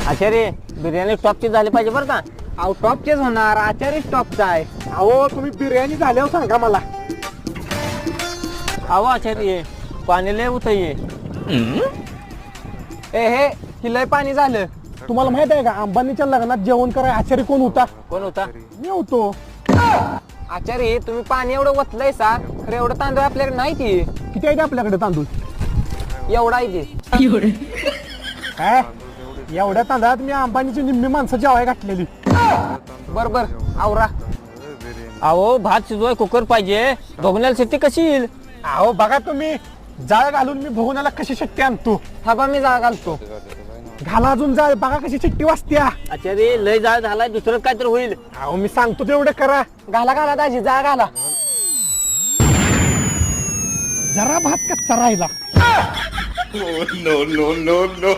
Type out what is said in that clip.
आचार्य बिर्याणी टॉपची झाली पाहिजे बरं का. अहो टॉपचेच होणार, आचार्य टॉपचा आहे. अहो तुम्ही बिर्याणी झाल्यावर सांगा मला. अहो आचार्य पाणी लय होत ये. हे की लय पाणी झालं. तुम्हाला माहित आहे का अंबानीच्या लग्नात जेवण कराय आचार्य कोण होता? कोण होता? मी होतो. आचार्य तुम्ही पाणी एवढं वतलंय सा, खरं एवढं तांदूळ आपल्याकडे नाही की. किती आहे आपल्याकडे तांदूळ? एवढा आहे की. काय एवढ्या तांदळात मी अंबानीची निम्मी माणसं जेवाय घातलेली. बर बर आवरा. अहो भात शिजवाय कुकर पाहिजे. बघण्याला शेती कशी येईल? अहो बघा तुम्ही जाळ घालून मी भगवनाला कशी शिट्टी आणतो. थांबा मी जाळ घालतो. घाला अजून जाळ, बघा कशी शिट्टी वाजत्या. आचार्य लय जाळ झालाय, दुसरं काय तर होईल. अहो मी सांगतो तेवढं करा. घाला घाला दाजी जाळ घाला. जरा भात कच्चा राहिला. No, no, no, no.